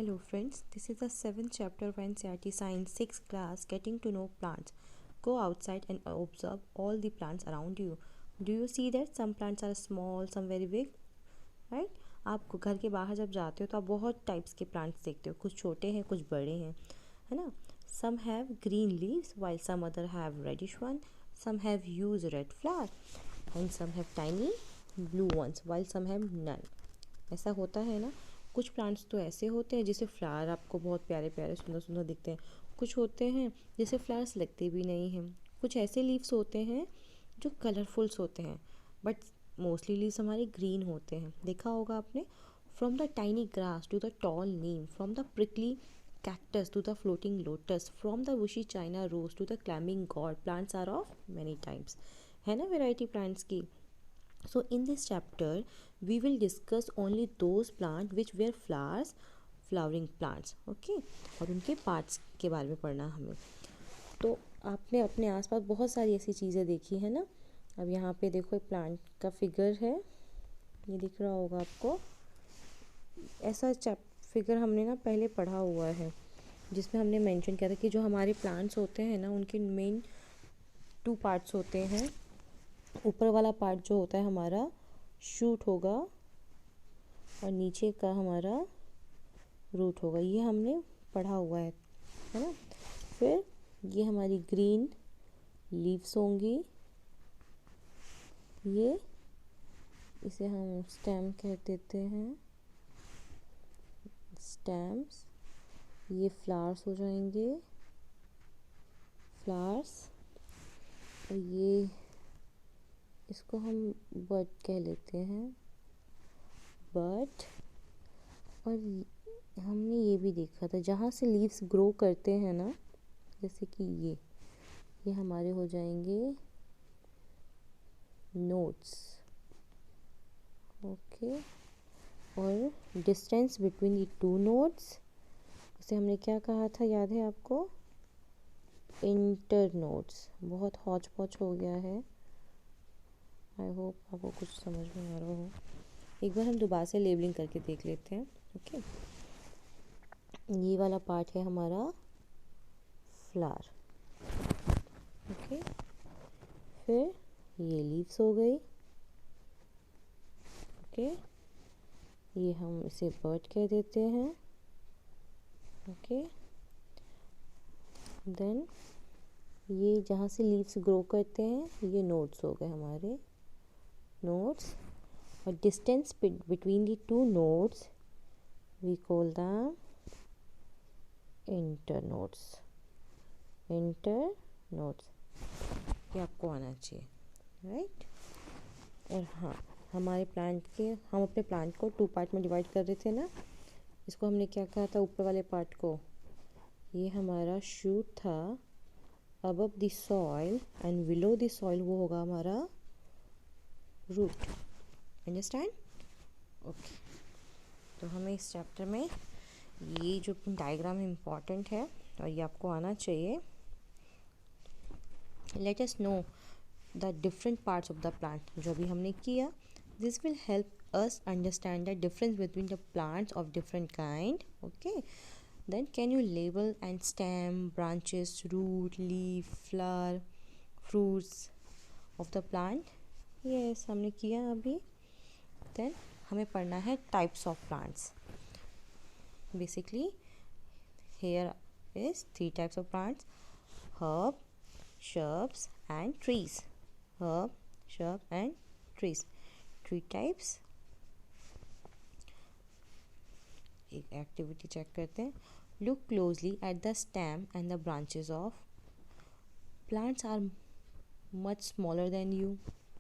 Hello friends, this is the 7th chapter of NCERT Science 6th class Getting to Know Plants. Go outside and observe all the plants around you. Do you see that some plants are small, some very big? Right? आप घर के बाहर जब जाते हो तो आप बहुत टाइप्स के प्लांट्स देखते हो. कुछ छोटे हैं, कुछ बड़े हैं, है ना? Some have green leaves while some other have reddish one. Some have huge red flower and some have tiny blue ones while some have none. ऐसा होता है ना. कुछ प्लांट्स तो ऐसे होते हैं जिसे फ्लावर आपको बहुत प्यारे प्यारे सुंदर सुंदर दिखते हैं. कुछ होते हैं जिसे फ्लावर्स लगते भी नहीं हैं. कुछ ऐसे लीव्स होते हैं जो कलरफुल्स होते हैं, बट मोस्टली लीव्स हमारे ग्रीन होते हैं. देखा होगा आपने. From the tiny grass to the tall neem, from the prickly cactus to the floating lotus, from the bushy china rose to the climbing god, plants are of many types. है ना variety plants की. So in this chapter we will discuss only those plants which were flowers, flowering plants. Okay, और उनके parts के बारे में पढ़ना हमें. तो आपने अपने आसपास बहुत सारी ऐसी चीज़ें देखी है ना. अब यहाँ पे देखो एक प्लांट का फिगर है, ये दिख रहा होगा आपको. ऐसा फिगर हमने ना पहले पढ़ा हुआ है, जिसमें हमने मेंशन किया था कि जो हमारे प्लांट्स होते हैं ना उनके मेन 2 पार्ट्स होते हैं. ऊपर वाला पार्ट जो होता है हमारा शूट होगा और नीचे का हमारा रूट होगा. ये हमने पढ़ा हुआ है ना. फिर ये हमारी ग्रीन लीव्स होंगी, ये इसे हम स्टेम कह देते हैं, स्टेम्स. ये फ्लावर्स हो जाएंगे, फ्लावर्स. और ये इसको हम बर्ड कह लेते हैं, बर्ड. और हमने ये भी देखा था जहाँ से लीव्स ग्रो करते हैं ना, जैसे कि ये हमारे हो जाएंगे नोट्स. ओके. और डिस्टेंस बिटवीन द 2 नोट्स, उसे हमने क्या कहा था, याद है आपको? Inter notes. बहुत हौच पौच हो गया है. आई होप आपको कुछ समझ में आ रहा हो. एक बार हम दोबारा से लेबलिंग करके देख लेते हैं. ओके. ये वाला पार्ट है हमारा फ्लावर. ओके. फिर ये लीव्स हो गई. ओके. ये हम इसे बर्ड कह देते हैं. ओके. देन ये जहाँ से लीव्स ग्रो करते हैं ये नोड्स हो गए हमारे, नोड्स. और distance between the 2 nodes we call them internodes. Internodes ये आपको आना चाहिए, राइट. और हाँ, हम अपने प्लांट को 2 पार्ट में डिवाइड कर रहे थे ना. इसको हमने क्या कहा था, ऊपर वाले पार्ट को ये हमारा शूट था, above the soil, and below the soil वो होगा हमारा रूट. अंडरस्टैंड? ओके. तो हमें इस चैप्टर में ये जो डायग्राम इम्पॉर्टेंट है और ये आपको आना चाहिए. Let us know the different parts of the plant, जो भी हमने किया. This will help us understand the difference between the plants of different kind. Okay. Then can you label and stem, branches, root, leaf, flower, fruits of the plant? Yes, हमने किया अभी. Then हमें पढ़ना है types of plants. Basically here is 3 types of plants: herb, shrubs and trees. Herb, shrub and trees. 3 types. एक activity check करते हैं. Look closely at the stem and the branches of plants are much smaller than you,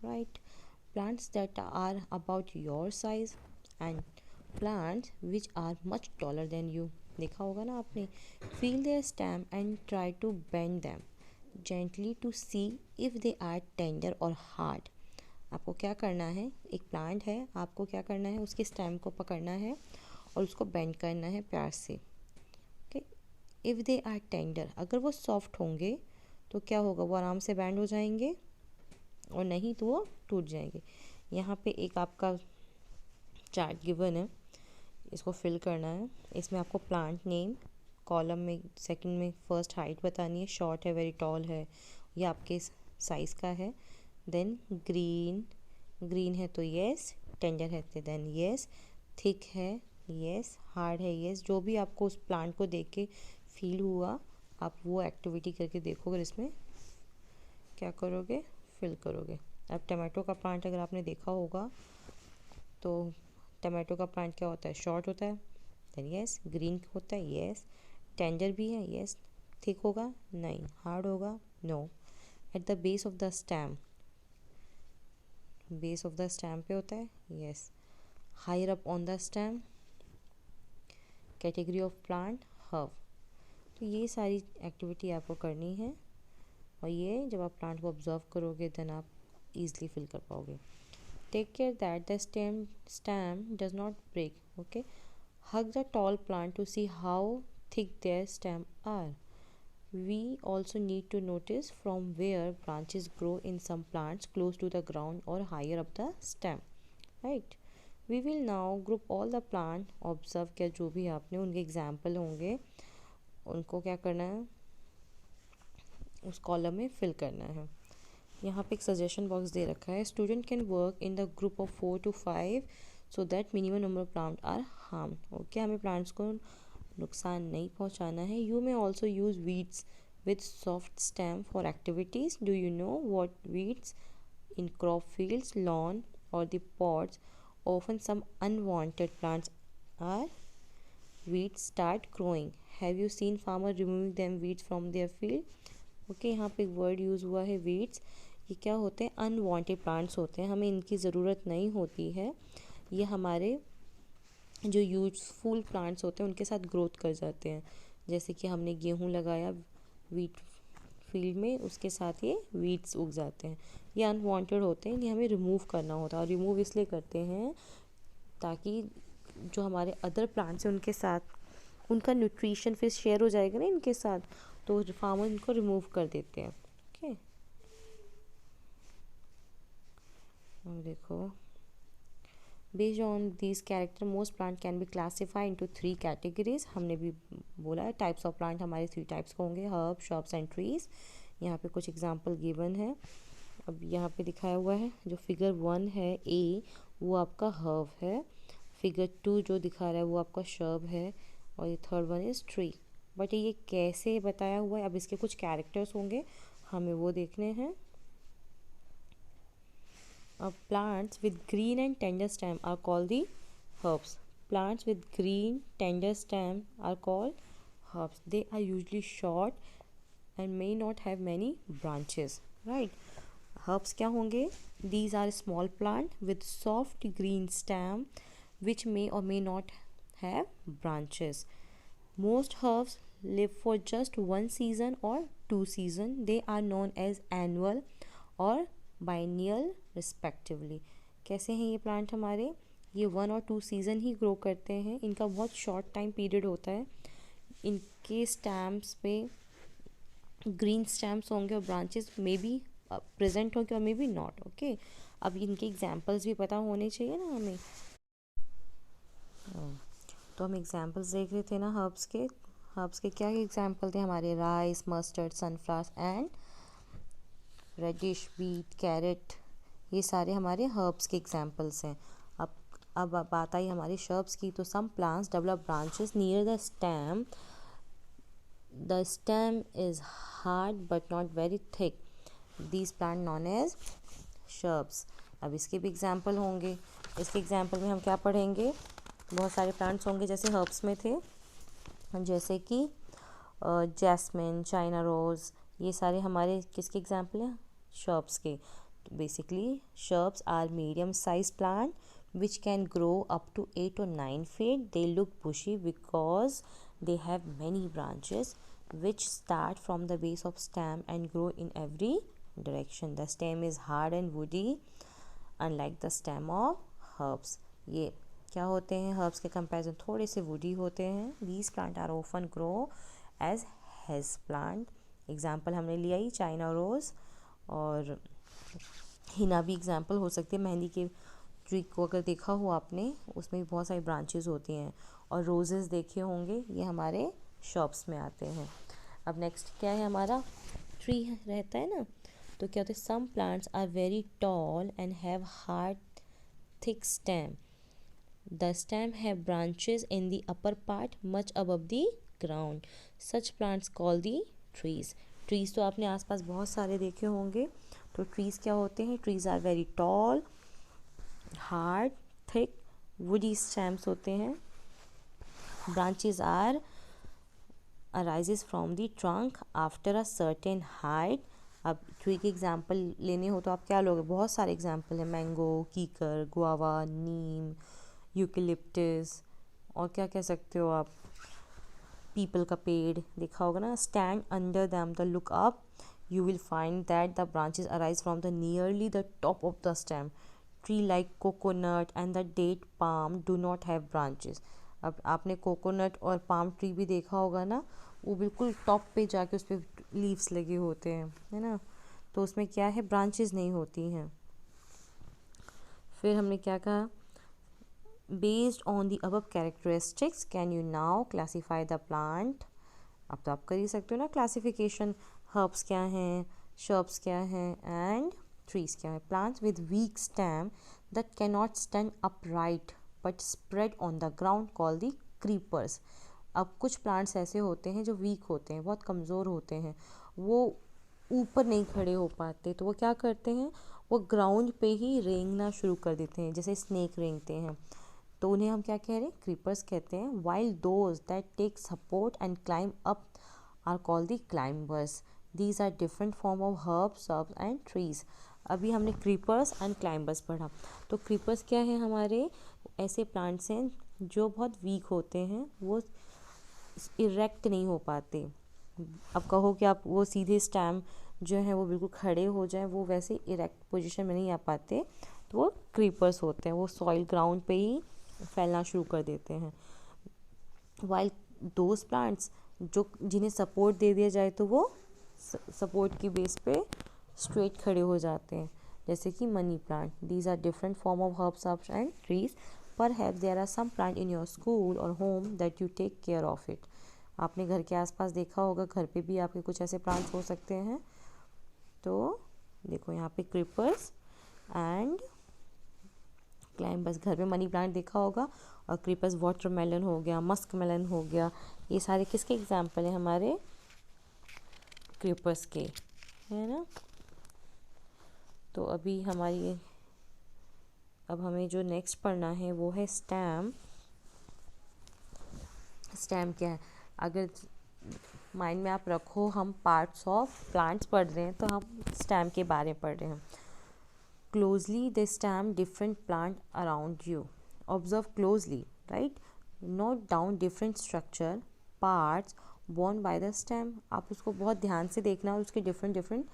right? Plants that are about your size and plants which are much taller than you. देखा होगा ना आपने. Feel their stem and try to bend them gently to see if they are tender or hard. आपको क्या करना है, एक plant है, आपको क्या करना है, उसके स्टेम को पकड़ना है और उसको बेंड करना है प्यार से. Okay. If they are tender, अगर वो सॉफ्ट होंगे तो क्या होगा, वो आराम से बैंड हो जाएंगे, और नहीं तो वो टूट जाएंगे. यहाँ पे एक आपका चार्ट गिवन है. इसको फिल करना है। इसमें आपको प्लांट नेम कॉलम में सेकंड में फर्स्ट हाइट बतानी है, शॉर्ट है, वेरी टॉल है, ये आपके साइज़ का है। देन ग्रीन, ग्रीन है तो येस, टेंडर है तो देन येस, थिक है येस, हार्ड है येस। जो भी आपको उस प्लांट को देख के फील हुआ आप वो एक्टिविटी करके देखोगे, इसमें क्या करोगे, फिल करोगे। अब टमाटो का प्लांट अगर आपने देखा होगा तो टमाटो का प्लांट क्या होता है, शॉर्ट होता है, देन यस, ग्रीन होता है यस, टेंडर भी है यस, थिक होगा नहीं, हार्ड होगा no. At the base of the stem, base of the stem पे होता है yes, higher up on the stem, category of plant herb. तो ये सारी एक्टिविटी आपको करनी है और ये जब आप प्लांट को ऑब्जर्व करोगे देन आप ईजिली फिल कर पाओगे। Take care that the stem does not break. Okay, hug the tall plant to see how thick their stem are. We also need to notice from where branches grow in some plants close to the ground or higher up the stem. Right. We will now group all the plant. Observe क्या जो भी आपने उनके example होंगे उनको क्या करना है, उस कॉलम में फिल करना है। यहाँ पे एक सजेशन बॉक्स दे रखा है, student can work in the group of 4 to 5 so that minimum number of plant are harm. Okay, हमें प्लांट्स को नुकसान नहीं पहुँचाना है। You may also use weeds with soft stem for activities. Do you know what weeds in crop fields, lawn और the pots often some unwanted plants are weeds start growing. Have you seen farmer removing them weeds from their field? Okay, यहाँ पे एक word use हुआ है weeds. ये क्या होते हैं, अनवांटेड प्लांट्स होते हैं, हमें इनकी ज़रूरत नहीं होती है। ये हमारे जो यूजफुल प्लांट्स होते हैं उनके साथ ग्रोथ कर जाते हैं। जैसे कि हमने गेहूँ लगाया वीट फील्ड में, उसके साथ ये वीड्स उग जाते हैं। ये अनवांटेड होते हैं, ये हमें रिमूव करना होता है। और रिमूव इसलिए करते हैं ताकि जो हमारे अदर प्लांट्स हैं उनके साथ उनका न्यूट्रिशन फिर शेयर हो जाएगा ना इनके साथ, तो फार्मर इनको रिमूव कर देते हैं। ओके, अब देखो, based on this character most plant can be classify into 3 categories. हमने भी बोला है टाइप्स ऑफ प्लांट हमारे 3 टाइप्स के होंगे, हर्ब, श्रब्स एंड ट्रीज। यहाँ पे कुछ एग्जांपल गिवन है। अब यहाँ पे दिखाया हुआ है जो फिगर 1 है ए, वो आपका हर्ब है। फिगर 2 जो दिखा रहा है वो आपका श्रब है और ये third one is tree. But ये कैसे बताया हुआ है, अब इसके कुछ कैरेक्टर्स होंगे हमें वो देखने हैं। Plants with green and tender stem are called the herbs. Plants with green tender stem are called herbs. They are usually short and may not have many branches. Right? Herbs क्या होंगे? These are small plant with soft green stem which may or may not have branches. Most herbs live for just one season or 2 seasons. They are known as annual or biennial respectively. कैसे हैं ये plant हमारे, ये 1 और 2 season ही grow करते हैं, इनका बहुत शॉर्ट टाइम पीरियड होता है। इनके स्टैम्प्स पे ग्रीन स्टैम्प्स होंगे और ब्रांचेस मे बी प्रेजेंट होंगे और मे बी नॉट। ओके, अब इनके एग्जांपल्स भी पता होने चाहिए ना हमें। तो हम एग्जांपल्स देख रहे थे ना हर्ब्स के। हर्ब्स के क्या एग्जांपल थे हमारे, rice, mustard, sunflowers and radish, beet, carrot, ये सारे हमारे हर्ब्स के एग्जांपल्स हैं। अब बात आई हमारी श्रब्स की। तो some plants develop branches near the stem. The stem is hard but not very thick. These plant known as shrubs. अब इसके भी एग्जांपल होंगे। इसके एग्जांपल में हम क्या पढ़ेंगे, बहुत सारे प्लांट्स होंगे जैसे हर्ब्स में थे, जैसे कि जैस्मिन, चाइना रोज़, ये सारे हमारे किसके एग्जाम्पल हैं, श्रब्स के। Basically shrubs are medium size plant which can grow up to 8 or 9 feet. They look bushy because they have many branches which start from the base of stem and grow in every direction. The stem is hard and woody unlike the stem of herbs. ये क्या होते हैं, herbs के comparison थोड़े से woody होते हैं। These plant are often grow as hedge plant. Example हमने लिया ही चाइना रोज़ और हिना भी एग्जाम्पल हो सकती है, मेहंदी के ट्री को अगर देखा हो आपने, उसमें भी बहुत सारी ब्रांचेस होती हैं। और रोजेस देखे होंगे, ये हमारे शॉप्स में आते हैं। अब नेक्स्ट क्या है हमारा, ट्री रहता है ना, तो क्या होता है, some plants are very tall and have hard thick stem. The stem have branches in the upper part much above the ground. Such plants called the trees. Trees तो आपने आसपास बहुत सारे देखे होंगे। तो trees क्या होते हैं, trees are very tall, hard, thick, woody stems होते हैं। Branches are arises from the trunk after a certain height. अब ट्री के एग्जाम्पल लेने हो तो आप क्या लोगे, बहुत सारे एग्जाम्पल हैं, मैंगो, कीकर, गुआवा, नीम, यूकेलिप्टस, और क्या कह सकते हो आप, पीपल का पेड़ देखा होगा ना। Stand under them the look up, you will find that the branches arise from the nearly the top of the stem. Tree like coconut and the date palm do not have branches. अब आपने coconut और palm tree भी देखा होगा ना, वो बिल्कुल top पे जाके उस पर लीव्स लगे होते हैं, है ना, तो उसमें क्या है, ब्रांचेस नहीं होती हैं। फिर हमने क्या कहा, based on the above characteristics can you now classify the plant. अब तो आप कर ही सकते हो ना क्लासिफिकेशन, हर्ब्स क्या हैं, शर्ब्स क्या हैं, एंड ट्रीज क्या है। Plants with weak stem that can not stand upright but spread on the ground call the creepers. अब कुछ प्लांट्स ऐसे होते हैं जो वीक होते हैं, बहुत कमज़ोर होते हैं, वो ऊपर नहीं खड़े हो पाते, तो वो क्या करते हैं, वो ग्राउंड पे ही रेंगना शुरू कर देते हैं, जैसे स्नेक रेंगते हैं, तो उन्हें हम क्या कह रहे हैं, क्रीपर्स कहते हैं। While those that take support and climb up are called the climbers. These are different form of herbs and trees. अभी हमने क्रीपर्स एंड क्लाइंबर्स पढ़ा। तो क्रीपर्स क्या है, हमारे ऐसे प्लांट्स हैं जो बहुत वीक होते हैं, वो इरेक्ट नहीं हो पाते। अब कहो कि आप वो सीधे स्टैम जो है वो बिल्कुल खड़े हो जाए, वो वैसे इरेक्ट पोजीशन में नहीं आ पाते, तो वो क्रीपर्स होते हैं, वो सॉइल ग्राउंड पे ही फैलना शुरू कर देते हैं। वाइल दोज प्लांट्स जो जिन्हें सपोर्ट दे दिया जाए तो वो सपोर्ट की बेस पे स्ट्रेट खड़े हो जाते हैं, जैसे कि money plant. These are different form of herbs and trees. Perhaps there are some plant in your school or home that you take care of it. आपने घर के आसपास देखा होगा, घर पे भी आपके कुछ ऐसे प्लांट्स हो सकते हैं। तो देखो यहाँ पे क्रीपर्स एंड क्लाइंबर्स, घर में मनी प्लांट देखा होगा, और क्रीपर्स वाटरमेलन हो गया, मस्क मेलन हो गया, ये सारे किसके एग्जाम्पल हैं, हमारे क्रीपर्स के, है ना। तो अभी अब हमें जो नेक्स्ट पढ़ना है वो है स्टेम। स्टेम क्या है, अगर माइंड में आप रखो, हम पार्ट्स ऑफ प्लांट्स पढ़ रहे हैं तो हम स्टेम के बारे में पढ़ रहे हैं। Closely the stem different plant around you, observe closely, right, note down different structure parts borne by the stem. आप उसको बहुत ध्यान से देखना और उसके डिफरेंट डिफरेंट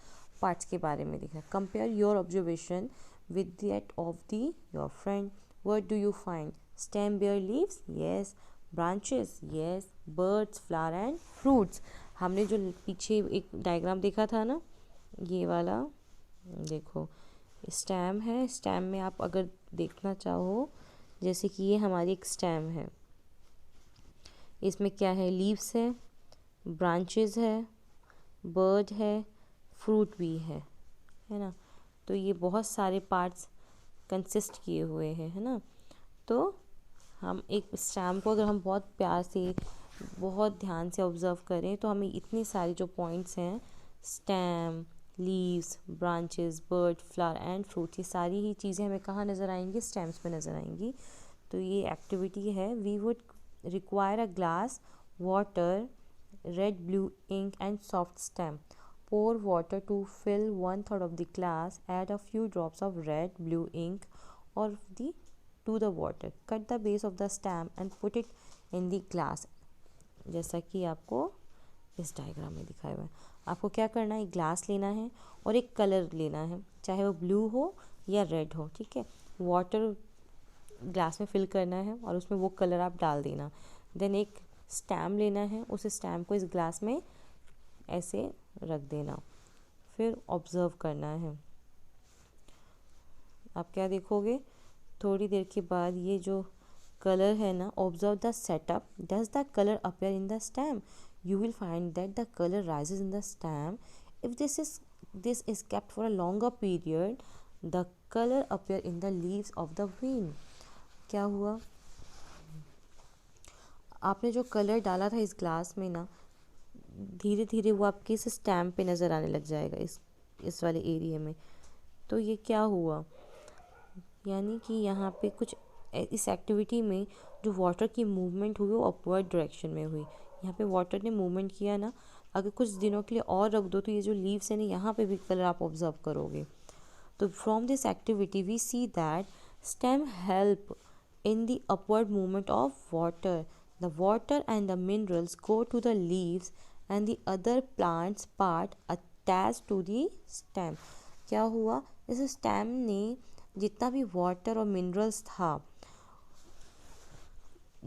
पार्ट्स के बारे में देखना। Compare your observation with that of your friend. What do you find? Stem bear leaves? Yes. Branches? Yes. Birds, flower and fruits. हमने जो पीछे एक डायग्राम देखा था ना, ये वाला देखो, स्टेम है। स्टेम में आप अगर देखना चाहो, जैसे कि ये हमारी एक स्टेम है, इसमें क्या है, लीव्स है, ब्रांचेस है, बर्ड है, फ्रूट भी है ना। तो ये बहुत सारे पार्ट्स कंसिस्ट किए हुए हैं, है ना। तो हम एक स्टेम को अगर हम बहुत प्यार से, बहुत ध्यान से ऑब्जर्व करें, तो हमें इतनी सारी जो पॉइंट्स हैं, stem, leaves, branches, bird, flower and fruit, ये सारी ही चीज़ें हमें कहाँ नज़र आएंगी, स्टेम्स पे नज़र आएंगी। तो ये एक्टिविटी है, we would require a glass, water, red blue ink and soft stem. Pour water to fill 1/3 of the glass. Add a few drops of red, blue ink to the water. Cut the base of the stem and put it in the glass. जैसा कि आपको इस diagram में दिखाया हुआ है। आपको क्या करना है, एक ग्लास लेना है और एक कलर लेना है, चाहे वो ब्लू हो या रेड हो, ठीक है। वाटर ग्लास में फिल करना है और उसमें वो कलर आप डाल देना। देन एक स्टैम लेना है, उस स्टैम को इस ग्लास में ऐसे रख देना, फिर ऑब्ज़र्व करना है। आप क्या देखोगे, थोड़ी देर के बाद ये जो कलर है ना, observe the setup, does the colour appear in the stem, you will find that the color rises in the stem. If this is kept for a longer period, the color appear in the leaves of the vine. क्या हुआ, आपने जो colour डाला था इस glass में ना, धीरे धीरे वो आपके इस स्टैम्प पे नज़र आने लग जाएगा, इस वाले एरिया में। तो ये क्या हुआ, यानी कि यहाँ पे कुछ इस एक्टिविटी में जो वाटर की मूवमेंट हुई वो अपवर्ड डायरेक्शन में हुई। यहाँ पे वाटर ने मूवमेंट किया ना, अगर कुछ दिनों के लिए और रख दो तो ये जो लीव्स है ना, यहाँ पे भी कलर आप ऑब्जर्व करोगे। तो from this activity we see that stem help in the upward movement of water. The water and the minerals go to the leaves and the other plants part attached to the stem. क्या हुआ, इस stem ने जितना भी water और minerals था,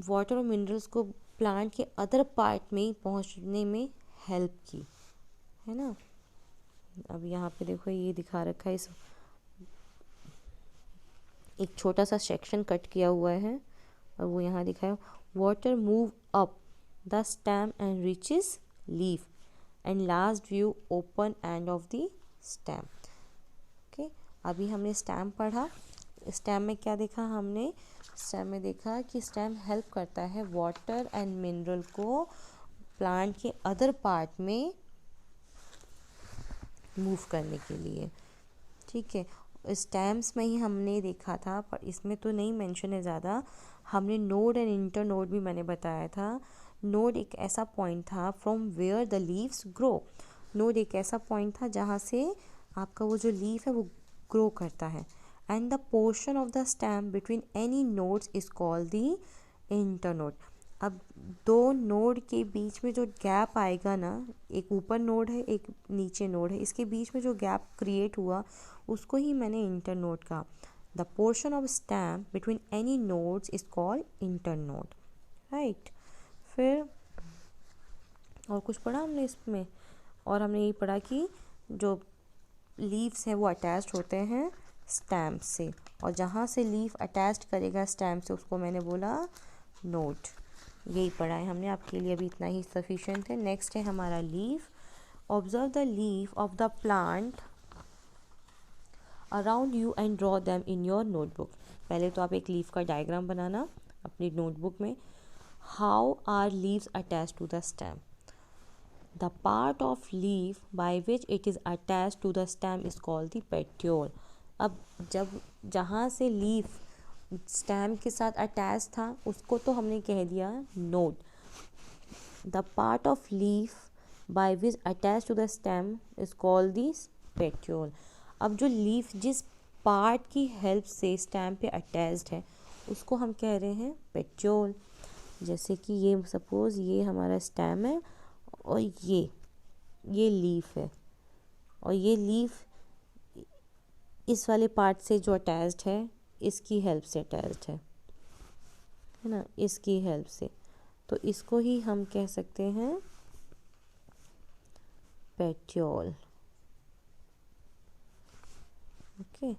water और minerals को प्लांट के अदर पार्ट में पहुंचने में हेल्प की, है ना। अब यहाँ पे देखो ये दिखा रखा है, इस एक छोटा सा सेक्शन कट किया हुआ है और वो यहाँ दिखाया, water move up the stem and reaches leaf and last view open end of the stem. Okay, अभी हमने स्टेम पढ़ा। स्टेम में क्या देखा हमने, स्टेम में देखा कि स्टेम हेल्प करता है वाटर एंड मिनरल को प्लांट के अदर पार्ट में मूव करने के लिए। ठीक है, स्टेम्स में ही हमने देखा था, पर इसमें तो नहीं मेंशन है ज़्यादा। हमने नोड एंड इंटर नोड भी मैंने बताया था। नोड एक ऐसा पॉइंट था from where the leaves grow. Node एक ऐसा पॉइंट था जहाँ से आपका वो जो लीफ है वो ग्रो करता है। And the portion of the stem between any nodes is called the inter node. अब दो नोड के बीच में जो गैप आएगा ना, एक ऊपर नोड है एक नीचे नोड है, इसके बीच में जो गैप क्रिएट हुआ उसको ही मैंने इंटर नोड कहा। The portion of stem between any nodes is called inter node, right. फिर और कुछ पढ़ा हमने इसमें, और हमने यही पढ़ा कि जो लीव्स हैं वो अटैच्ड होते हैं स्टेम से, और जहाँ से लीफ अटैच्ड करेगा स्टेम से उसको मैंने बोला नोड। यही पढ़ा है हमने, आपके लिए अभी इतना ही सफिशिएंट है। नेक्स्ट है हमारा leaf. Observe the leaf of the plant around you and draw them in your notebook. पहले तो आप एक लीफ का डायग्राम बनाना अपनी नोटबुक में। How are leaves attach to the stem, the part of leaf by which it is attach to the stem is called the petiole. अब जब जहाँ से लीफ स्टेम के साथ अटैच था उसको तो हमने कह दिया node. The part of leaf by which attach to the stem is called the petiole. अब जो लीफ जिस पार्ट की हेल्प से स्टेम पे अटैच्ड है उसको हम कह रहे हैं पेट्योल। जैसे कि ये सपोज ये हमारा स्टेम है और ये लीफ है, और ये लीफ इस वाले पार्ट से जो अटैच्ड है इसकी हेल्प से अटैच्ड है ना, इसकी हेल्प से, तो इसको ही हम कह सकते हैं petiole. Okay,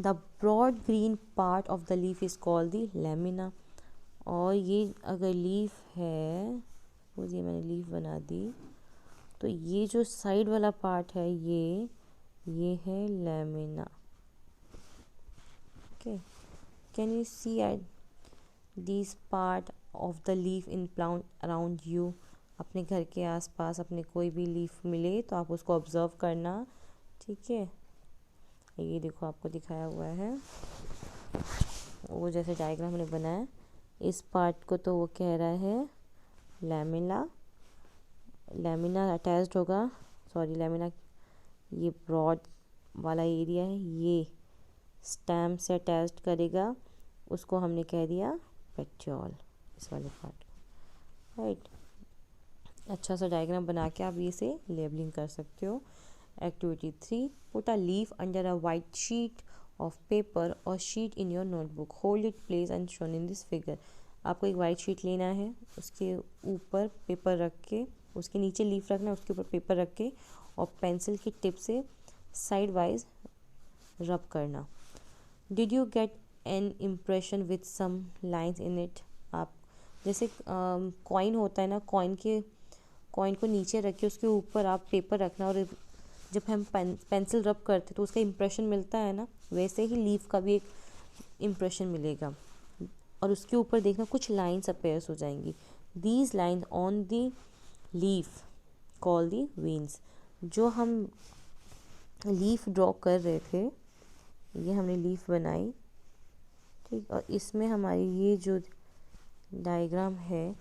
the broad green part of the leaf is called the lamina. और ये अगर लीफ है, ये मैंने लीफ बना दी, तो ये जो साइड वाला पार्ट है ये है lamina. Okay, can you see at this part of the leaf in plant around you. अपने घर के आसपास अपने कोई भी लीफ मिले तो आप उसको ऑब्जर्व करना, ठीक है। ये देखो आपको दिखाया हुआ है वो जैसे डायग्राम हमने बनाया, इस पार्ट को तो वो कह रहा है लेमिना अटैच्ड होगा, सॉरी लेमिना ये ब्रॉड वाला एरिया है, ये स्टेम से अटैच्ड करेगा, उसको हमने कह दिया पेट्योल, इस वाले पार्ट को, राइट। अच्छा सा डायग्राम बना के आप ये से लेबलिंग कर सकते हो। Activity 3, put a leaf under a white sheet of paper और sheet in your notebook, hold it place and shown in this figure. आपको एक वाइट शीट लेना है, उसके ऊपर पेपर रख के, उसके नीचे लीफ रखना है, उसके ऊपर पेपर रख के और पेंसिल की टिप से साइड वाइज रब करना। Did you get an impression with some lines in it. आप जैसे कॉइन होता है ना, कॉइन को नीचे रख के उसके ऊपर आप पेपर रखना, और जब हम पेंसिल रब करते तो उसका इम्प्रेशन मिलता है ना, वैसे ही लीफ का भी एक इम्प्रेशन मिलेगा, और उसके ऊपर देखना कुछ लाइन्स अपेयर्स हो जाएंगी। These line on the leaf call the veins. जो हम लीफ ड्रॉ कर रहे थे, ये हमने लीफ बनाई, ठीक, और इसमें हमारी ये जो डायग्राम है,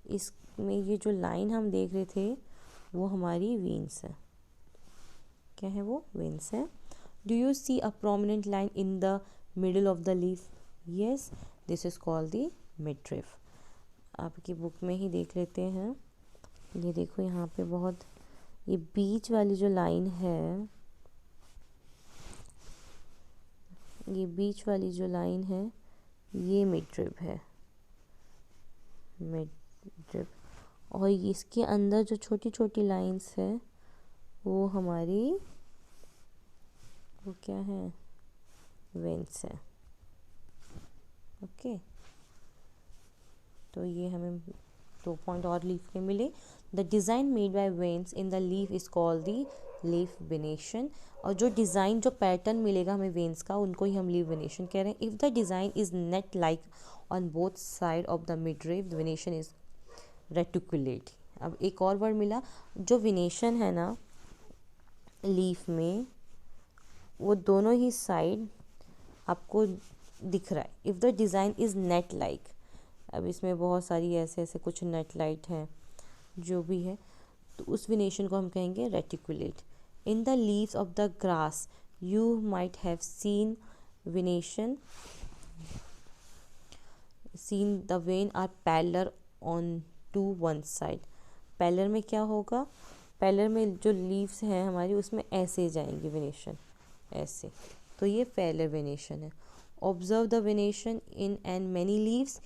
इसमें ये जो लाइन हम देख रहे थे वो हमारी वेन्स है। क्या है वो? वेन्स है। Do you see a prominent line in the middle of the leaf? Yes, this is called the midrib. आपकी बुक में ही देख लेते हैं। ये देखो यहाँ पे बहुत, ये बीच वाली जो लाइन है, ये बीच वाली जो लाइन है ये मिडरिफ है, मिडरिफ। और इसके अंदर जो छोटी छोटी लाइंस है वो हमारी, वो क्या है? वेन्स है। ओके, तो ये हमें 2 पॉइंट और लीफ के मिले। The design made by veins in the leaf is called the leaf venation. और जो डिज़ाइन, जो पैटर्न मिलेगा हमें वेन्स का, उनको ही हम लीफ वेनेशन कह रहे हैं। If the design is net like on both side of the midrib, the venation is reticulate. अब एक और वर्ड मिला, जो वेनेशन है ना लीफ में, वो दोनों ही साइड आपको दिख रहा है। If the design is net like, अब इसमें बहुत सारी ऐसे ऐसे कुछ नेट लाइट हैं जो भी है, तो उस वेनेशन को हम कहेंगे reticulate. In the leaves of the grass you might have seen venation, seen the vein are parallel on to one side. Parallel में क्या होगा? पैरेलल में जो लीव्स हैं हमारी, उसमें ऐसे जाएंगे वेनेशन, ऐसे, तो ये पैरेलल वेनेशन है। Observe the venation in and many leaves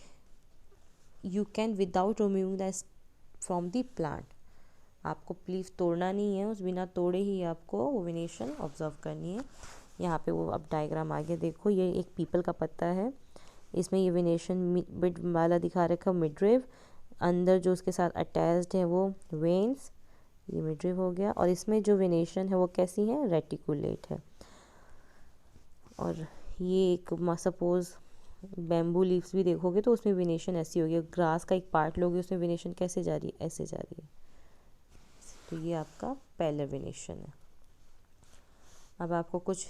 you can without removing the from the plant. आपको लीफ तोड़ना नहीं है, उस बिना तोड़े ही आपको वो वेनेशन ऑब्जर्व करनी है। यहाँ पे वो अब डायग्राम आगे देखो, ये एक पीपल का पत्ता है, इसमें ये वेनेशन मिड वाला दिखा रखा मिडरिफ, अंदर जो उसके साथ अटैच्ड है वो वेन्स, ये मिडरिफ हो गया, और इसमें जो वेनेशन है वो कैसी है? रेटिकुलेट है। और ये एक सपोज बैम्बू लीव्स भी देखोगे तो उसमें वेनेशन ऐसी होगी, ग्रास का एक पार्ट लोगे उसमें वेनेशन कैसे जा रही है? ऐसे जा रही है। तो ये आपका पैरेलल वेनेशन है। अब आपको कुछ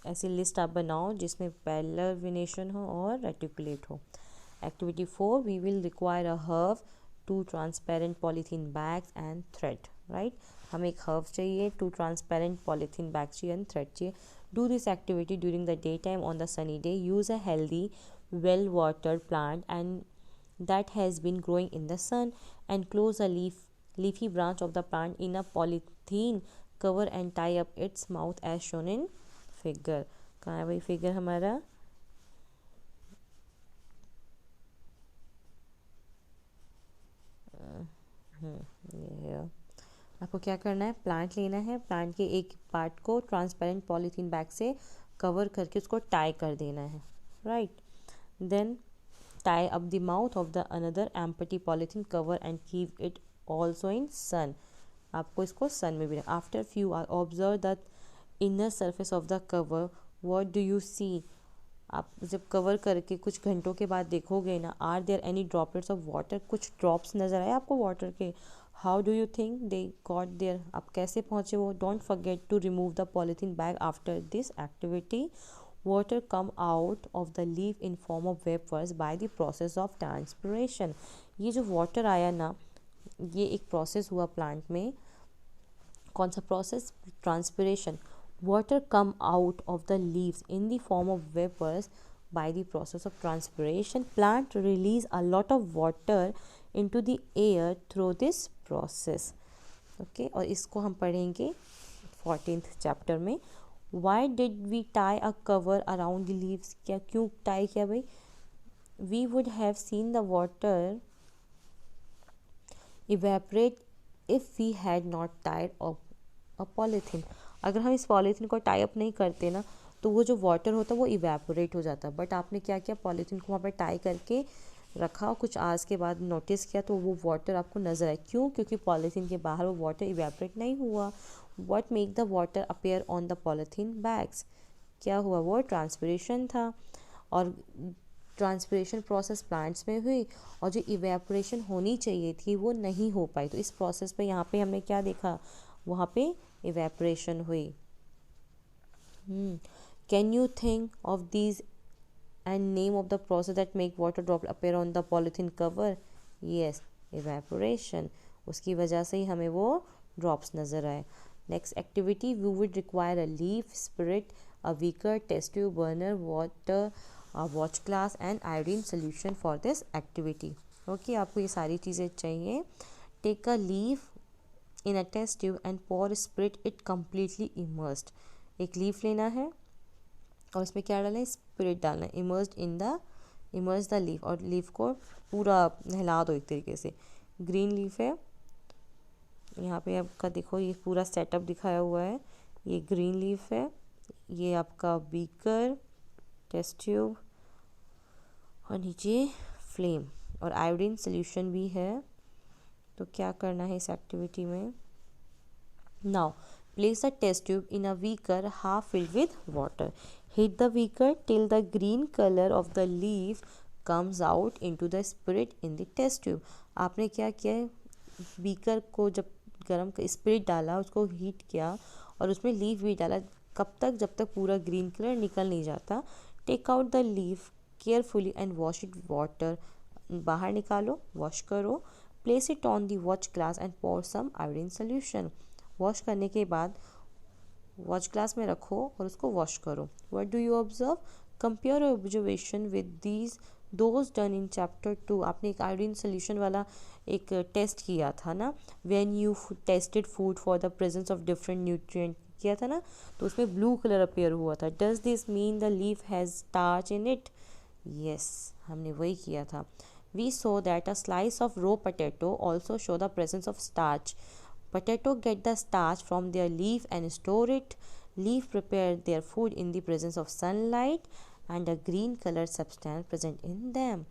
ऐसी लिस्ट आप बनाओ जिसमें पैरेलल वेनेशन हो और रेटिकुलेट हो। Activity 4, we will require a herb, 2 transparent polythene bags and thread. Right, हमें एक हर्व चाहिए, 2 ट्रांसपेरेंट पॉलीथीन बैग चाहिए एंड थ्रेड चाहिए। Do this activity during the daytime on the sunny day. Use a healthy, well-watered plant and that has been growing in the sun. Enclose a leafy branch of the plant in a polythene cover and tie up its mouth as shown in figure. कहाँ है भाई figure हमारा? ये है। आपको क्या करना है? प्लांट लेना है, प्लांट के एक पार्ट को ट्रांसपेरेंट पॉलीथीन बैग से कवर करके उसको टाई कर देना है। Right, then tie up the mouth of the another empty polythene cover and keep it also in sun. आपको इसको सन में भी। After few hour observe the inner surface of the cover, what do you see? आप जब cover करके कुछ घंटों के बाद देखोगे ना, are there any droplets of water? कुछ ड्रॉप्स नज़र आए आपको वाटर के? How do you think they got there? आप कैसे पहुँचे वो? Don't forget to remove the polythene bag after this activity. Water come out of the leaf in form of vapours by the process of transpiration. ये जो water आया ना, ये एक प्रोसेस हुआ प्लांट में। कौन सा process? Transpiration. Water come out of the leaves in the form of vapors by the process of transpiration. Plant release a lot of water into the air through this process. Okay, और इसको हम पढ़ेंगे 14th chapter में। Why did we tie a cover around the leaves? क्या क्यों tie किया भाई? We would have seen the water evaporate if we had not tied up a polythene. अगर हम इस पॉलीथीन को टाई अप नहीं करते ना, तो वो जो वाटर होता है वो इवेपोरेट हो जाता है। बट आपने क्या किया, पॉलीथीन को वहाँ पे टाई करके रखा, कुछ आवर्स के बाद नोटिस किया तो वो वाटर आपको नज़र आया। क्यों? क्योंकि पॉलीथीन के बाहर वो वाटर इवेपोरेट नहीं हुआ। What make the water appear on the polythene bags? क्या हुआ? वो ट्रांसपिरेशन था। और ट्रांसपिरेशन प्रोसेस प्लांट्स में हुई, और जो इवेपोरेशन होनी चाहिए थी वो नहीं हो पाई। तो इस प्रोसेस पे यहाँ पे हमने क्या देखा, वहाँ पे इवेपोरेशन हुई। Can you think of these and name of the process that make water drop appear on the polythene cover? Yes, evaporation. उसकी वजह से ही हमें वो drops नज़र आए। Next activity, we would require a leaf, spirit, a beaker, test tube, burner, water, a watch glass and iodine solution for this activity. Okay, आपको ये सारी चीज़ें चाहिए। Take a leaf in a test tube and pour spirit it completely immersed. एक leaf लेना है और इसमें क्या डालना है, स्पिरिट डालना है, इमर्ज द लीफ, और लीफ को पूरा नहला दो एक तरीके से। ग्रीन लीफ है, यहाँ पे आपका देखो ये पूरा सेटअप दिखाया हुआ है। ये ग्रीन लीफ है, ये आपका बीकर, टेस्ट ट्यूब, और नीचे फ्लेम, और आयोडीन सोल्यूशन भी है। तो क्या करना है इस एक्टिविटी में, now place a test tube in a beaker half filled with water. Heat the beaker till the green color of the leaf comes out into the spirit in the test tube. आपने क्या किया है, beaker को जब गर्म spirit डाला, उसको heat किया और उसमें लीफ भी डाला। कब तक? जब तक पूरा ग्रीन कलर निकल नहीं जाता। Take out the leaf carefully and wash it water, बाहर निकालो, वॉश करो। Place it on the watch glass and pour some iodine solution. Wash करने के बाद वॉच ग्लास में रखो और उसको वॉश करो। What do you observe? Compare observation with these those done in chapter 2। आपने एक आयोडीन सोल्यूशन वाला एक टेस्ट किया था ना, when you tested food for the presence of different nutrient किया था ना, तो उसमें ब्लू कलर अपीयर हुआ था। Does this mean the leaf has starch in it? Yes, हमने वही किया था। We saw that a slice of raw potato also show the presence of starch. Potato get the starch from their leaf and store it. Leaf prepare their food in the presence of sunlight and a green colored substance present in them.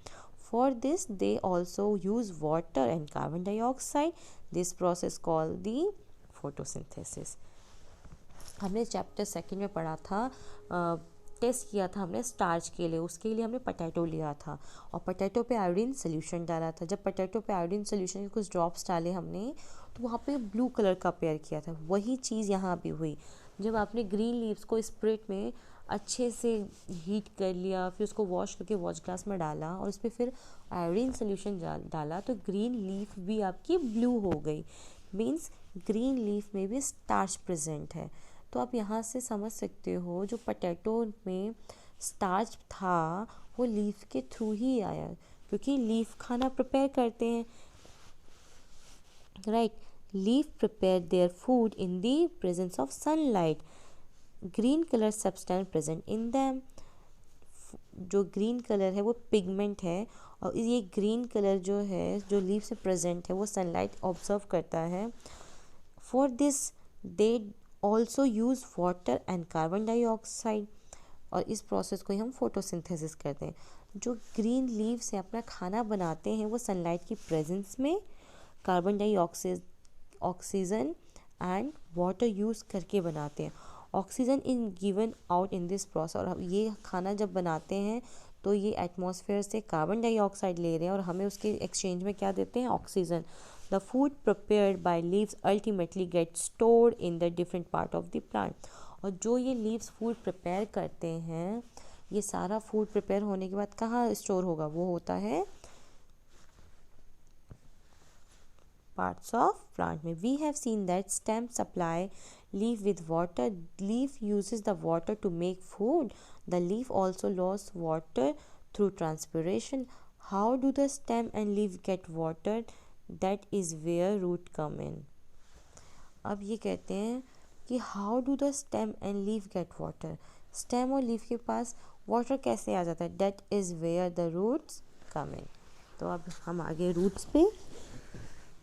For this, they also use water and carbon dioxide. This process called the photosynthesis. हमने chapter second में पढ़ा था, test किया था हमने starch के लिए। उसके लिए हमने पोटैटो लिया था और पोटैटो पे आयोडीन सोल्यूशन डाला था। जब पोटैटो पे आयोडीन सोल्यूशन के कुछ ड्रॉप्स डाले हमने, तो वहाँ पे ब्लू कलर का पेयर किया था। वही चीज़ यहाँ भी हुई। जब आपने ग्रीन लीव्स को स्पिरिट में अच्छे से हीट कर लिया, फिर उसको वॉश करके वॉश ग्लास में डाला और उस पर फिर आयोडीन सोल्यूशन डाला, तो ग्रीन लीफ भी आपकी ब्लू हो गई। मीन्स ग्रीन लीफ में भी स्टार्च प्रेजेंट है। तो आप यहाँ से समझ सकते हो, जो पोटैटो में स्टार्च था वो लीफ के थ्रू ही आया, क्योंकि लीफ खाना प्रिपेयर करते हैं, right. Leaf prepare their food in the presence of sunlight. Green colour substance present in them. जो ग्रीन कलर है वो पिगमेंट है, और ये ग्रीन कलर जो है, जो लीफ से प्रेजेंट है, वो सनलाइट ऑब्जर्व करता है। For this they also use water and carbon dioxide, और इस प्रोसेस को ही हम फोटोसिंथेसिस कहते हैं। जो ग्रीन लीव से अपना खाना बनाते हैं वो सनलाइट की प्रेजेंस में carbon dioxygen and water use करके बनाते हैं। Oxygen in given out in this process, और ये खाना जब बनाते हैं तो ये एटमॉस्फेयर से कार्बन डाइऑक्साइड ले रहे हैं और हमें उसके एक्सचेंज में क्या देते हैं, oxygen. The food prepared by leaves ultimately gets stored in the different part of the plant. और जो ये leaves food prepare करते हैं, ये सारा food prepare होने के बाद कहाँ store होगा, वो होता है parts of plant में। We have seen that stem supply leaf with water. Leaf uses the water to make food. The leaf also loses water through transpiration. How do the stem and leaf get water? That is where root come in. अब ये कहते हैं कि how do the stem and leaf get water? Stem और leaf के पास water कैसे आ जाता है? That is where the roots come in. तो अब हम आगे रूट्स पे,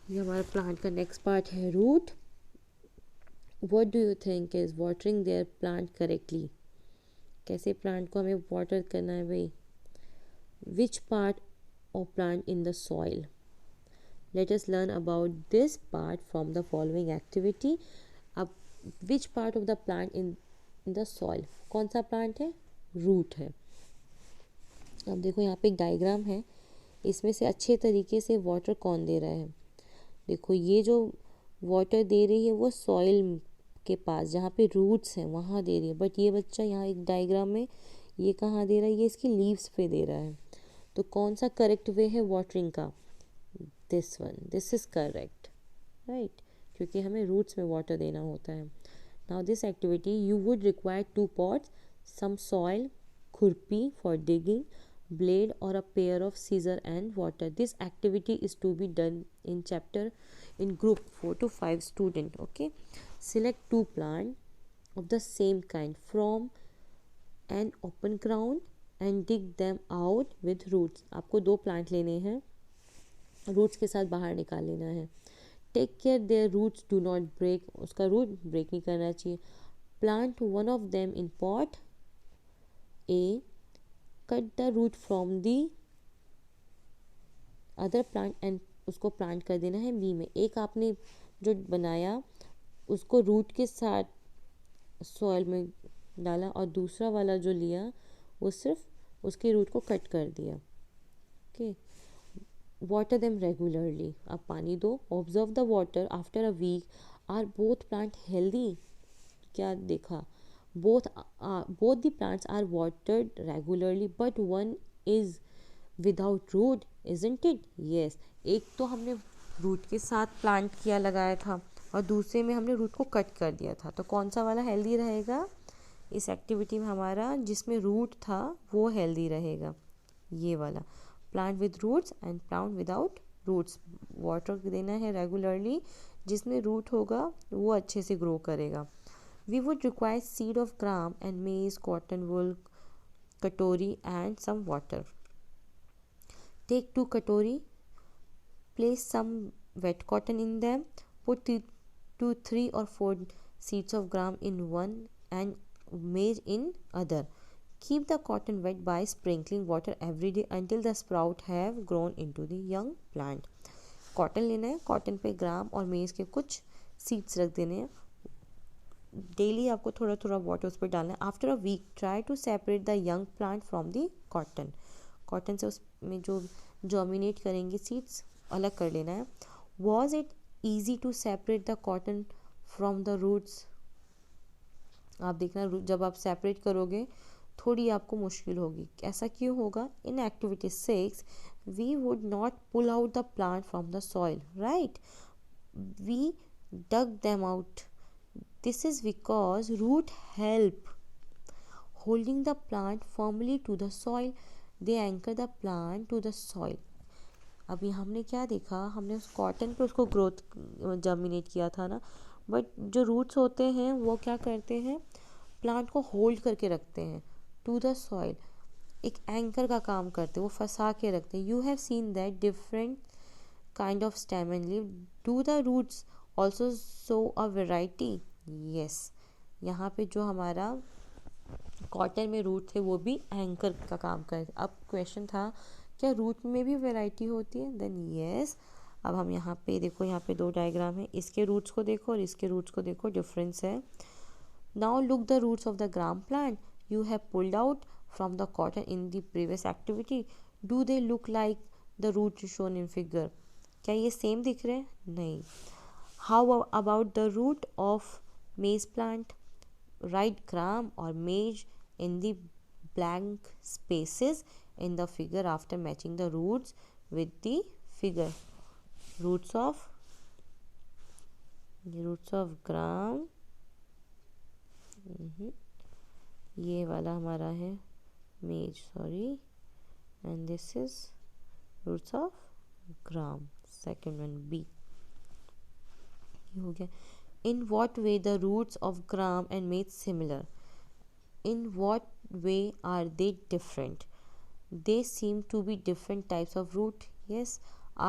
ये हमारा प्लांट का नेक्स्ट पार्ट है, root. What do you think is watering their plant correctly? कैसे प्लांट को हमें वाटर करना है भाई. Which part of plant in the soil. Let us learn about this part from the following activity. अब which part of the plant in the soil, कौन सा plant है, रूट है. अब देखो यहाँ पे एक डायग्राम है, इसमें से अच्छे तरीके से वाटर कौन दे रहा है. देखो ये जो वाटर दे रही है वो सॉइल के पास जहाँ पे रूट्स हैं वहाँ दे रही है, बट ये बच्चा यहाँ एक डायग्राम में ये कहाँ दे रहा है, ये इसकी लीव्स पे दे रहा है. तो कौन सा करेक्ट वे है वाटरिंग का, this one, this is correct, right, क्योंकि हमें रूट्स में वाटर देना होता है. Now this activity you would require 2 pots, some soil, खुरपी for digging, blade or a pair of scissor and water. This activity is to be done in chapter in group 4 to 5 student. Okay, select 2 plant of the same kind from an open ground and dig them out with roots. आपको 2 plant लेने हैं, roots के साथ बाहर निकाल लेना है. Take care there roots do not break, उसका रूट ब्रेक नहीं करना चाहिए. Plant one of them in pot A, cut the root from the other plant and, उसको प्लांट कर देना है बी में. एक आपने जो बनाया उसको रूट के साथ सॉइल में डाला और दूसरा वाला जो लिया वो सिर्फ उसके रूट को कट कर दिया. ओके, वाटर देम रेगुलरली, अब पानी दो. Observe the water after a week. Are both plant healthy, क्या देखा, both both the plants are watered regularly but one is without root, isn't it? Yes, एक तो हमने रूट के साथ प्लांट किया लगाया था और दूसरे में हमने रूट को कट कर दिया था. तो कौन सा वाला हेल्दी रहेगा इस एक्टिविटी में हमारा, जिसमें रूट था वो हेल्दी रहेगा, ये वाला. Plant with roots and plant without roots, water देना है रेगुलरली, जिसमें रूट होगा वो अच्छे से ग्रो करेगा. We would require seed of gram and maize, cotton wool, katori and some water. Take 2 katori, place some wet cotton in them, put 2, 3 or 4 seeds of gram in one and maize in other. Keep the cotton wet by sprinkling water every day until the sprout have grown into the young plant. Cotton लेना है, cotton पे ग्राम और मेज़ के कुछ seeds रख देने हैं, डेली आपको थोड़ा थोड़ा वाटर उस पर डालना है. After a week try to separate the young plant from the cotton, cotton से उसमें जो जर्मिनेट करेंगे सीड्स अलग कर लेना है. Was it easy to separate the cotton from the roots. आप देखना जब आप सेपरेट करोगे थोड़ी आपको मुश्किल होगी. ऐसा क्यों होगा? In activity 6 we would not pull out the plant from the soil, right, we dug them out. This is because root help holding the plant firmly to the soil. They anchor the plant to the soil. अभी हमने क्या देखा, हमने उस cotton पे उसको growth germinate किया था ना, बट जो रूट्स होते हैं वो क्या करते हैं, प्लांट को होल्ड करके रखते हैं टू द सॉइल, एक एंकर का काम करते हैं, वो फंसा के रखते हैं. You have seen that different kind of stem and leave. Do the roots also show a variety. Yes, यहाँ पे जो हमारा कॉटन में रूट थे वो भी एंकर का काम करते. अब क्वेश्चन था क्या रूट में भी वैरायटी होती है, देन यस. अब हम यहाँ पे देखो, यहाँ पे 2 डायग्राम है, इसके रूट्स को देखो और इसके रूट्स को देखो, डिफरेंस है. Now look the roots of the gram plant you have pulled out from the cotton in the previous activity. Do they look like the root shown in figure. क्या ये same दिख रहे हैं? नहीं. How about the root of maize plant. Write gram or maize in the blank spaces in the figure after matching the roots with the figure. Roots of gram, ये वाला हमारा है maize, sorry, and this is roots of gram, second one B. ये हो गया. In what way the roots of gram and maize similar? In what way are they different? They seem to be different types of root. Yes.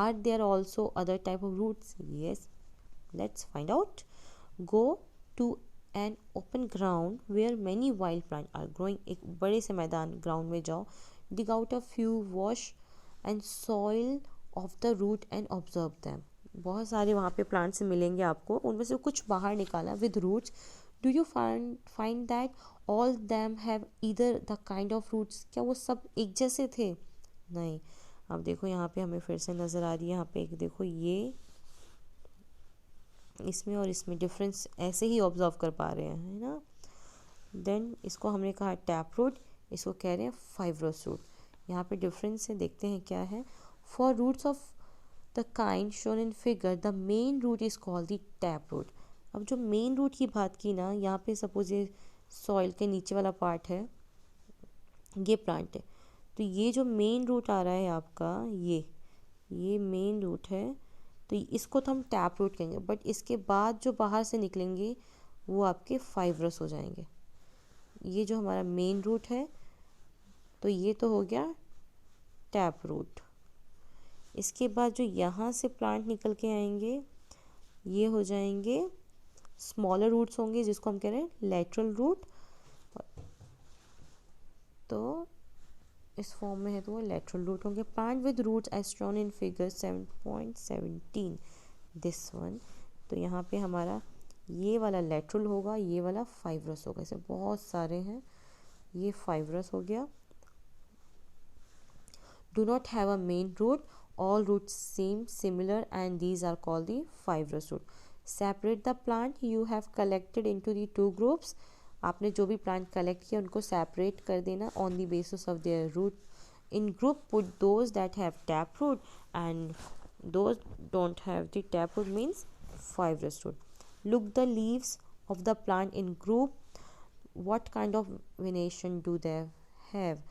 Are there also other type of roots? Yes. Let's find out. Go to an open ground where many wild plant are growing. एक बड़े से मैदान ground में जाओ, dig out a few, wash and soil of the root and observe them। बहुत सारे वहाँ पे प्लांट्स मिलेंगे आपको, उनमें से कुछ बाहर निकाला with roots। Do you find that all them have either the kind of roots? क्या वो सब एक जैसे थे? नहीं। अब देखो यहाँ पे हमें फिर से नज़र आ रही है, यहाँ पे एक देखो ये इसमें और इसमें डिफरेंस ऐसे ही ऑब्जर्व कर पा रहे हैं, है ना। देन इसको हमने कहा टैप रूट, इसको कह रहे हैं फाइब्रस रूट। यहाँ पे डिफरेंस है, देखते हैं क्या है। For roots of the kind shown in figure the main root is called the tap root. अब जो मेन रूट की बात की ना, यहाँ पे सपोज ये सॉइल के नीचे वाला पार्ट है, ये प्लांट है, तो ये जो मेन रूट आ रहा है आपका, ये मेन रूट है, तो इसको तो हम टैप रूट कहेंगे। बट इसके बाद जो बाहर से निकलेंगे वो आपके फाइब्रस हो जाएंगे। ये जो हमारा मेन रूट है, तो ये तो हो गया टैप रूट। इसके बाद जो यहाँ से प्लांट निकल के आएंगे ये हो जाएंगे स्मॉलर रूट्स होंगे, जिसको हम कह रहे हैं लेटरल रूट। तो इस फॉर्म में है तो वो लेटरल रूट होंगे। Plant with roots as shown in figure 7.17 this one. तो यहाँ पे हमारा ये वाला लेटरल होगा, ये वाला फाइब्रस होगा। इसे बहुत सारे हैं, ये फाइब्रस हो गया। Do not have a main root, all roots seem similar and these are called the fibrous root। Separate the plant you have collected into the two groups। आपने जो भी प्लांट कलेक्ट किया उनको सेपरेट कर देना on the basis of their root। In group put those that have tap root and those don't have the tap root means fibrous root। Look the leaves of the plant in group, what kind of venation do they have।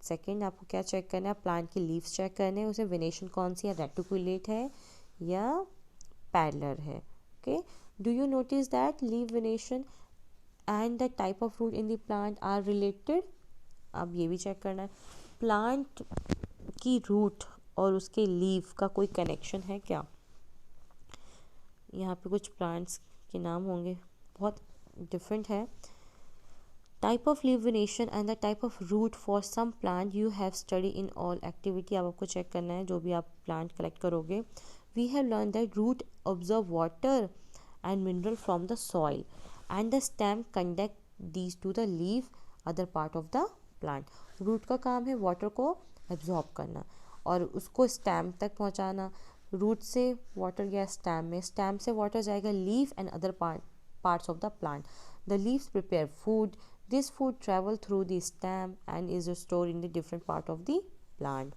Second आपको क्या check करना है, plant के leaves check करने हैं, उसे venation कौन सी है, रेटिकुलेट है या पैडलर है। Okay, do you notice that leave venation and the type of root in the plant are related. अब ये भी चेक करना है प्लांट की रूट और उसके लीव का कोई कनेक्शन है क्या। यहाँ पे कुछ प्लांट्स के नाम होंगे, बहुत डिफरेंट है। Type of leave venation and the type of root for some plant you have study in all activity. अब आपको चेक करना है जो भी आप प्लांट कलेक्ट करोगे। We have learn that root observe water and mineral from the soil and the stem conduct these to the leave other part of the plant. Root का काम है वाटर को एब्जॉर्ब करना और उसको स्टेम तक पहुँचाना। रूट से वाटर गया स्टेम में, स्टेम से वाटर जाएगा leaf and other parts of the plant। The leaves prepare food। This food travel through the stem and is stored in the different part of the plant।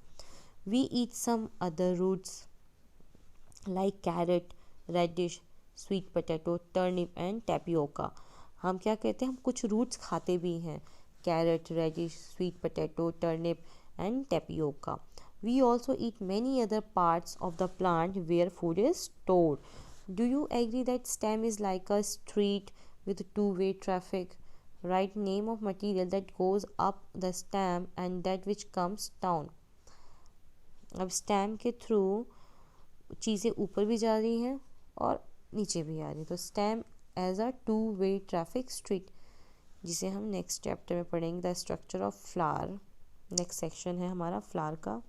We eat some other roots like carrot, radish, sweet potato, turnip and tapioca। हम क्या कहते हैं, हम कुछ roots खाते भी हैं, carrot, radish, sweet potato, turnip and tapioca. We also eat many other parts of the plant where food is stored। Do you agree that stem is like a street with two-way traffic? Write name of material that goes up the stem and that which comes down। अब stem के through चीज़ें ऊपर भी जा रही हैं और नीचे भी आ रही, तो stem as a two way traffic street, जिसे हम नेक्स्ट चैप्टर में पढ़ेंगे। The structure of flower, next section है हमारा फ्लावर का।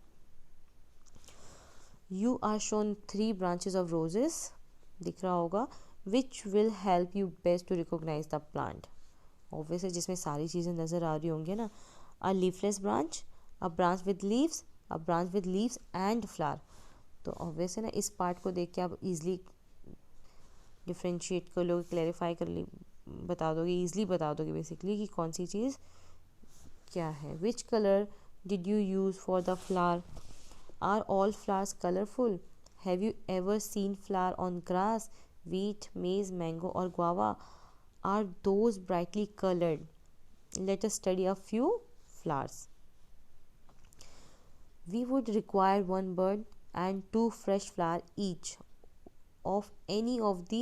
You are shown 3 branches of roses, दिख रहा होगा, which will help you best to recognise the plant. Obviously जिसमें सारी चीज़ें नज़र आ रही होंगी ना। A leafless branch, a branch with leaves, a branch with leaves and flower. तो ऑब्वियस है ना, इस पार्ट को देख के आप इजीली डिफ्रेंशिएट कर लोगे, क्लैरिफाई कर ली, बता दोगे, ईजिली बता दोगे बेसिकली कि कौन सी चीज़ क्या है। Which colour did you use for the flower. Are all flowers colourful. Have you ever seen flower on grass, wheat, maize, mango or guava? Are those brightly colored? Let us study a few flowers। We would require 1 bud and 2 fresh flowers each of any of the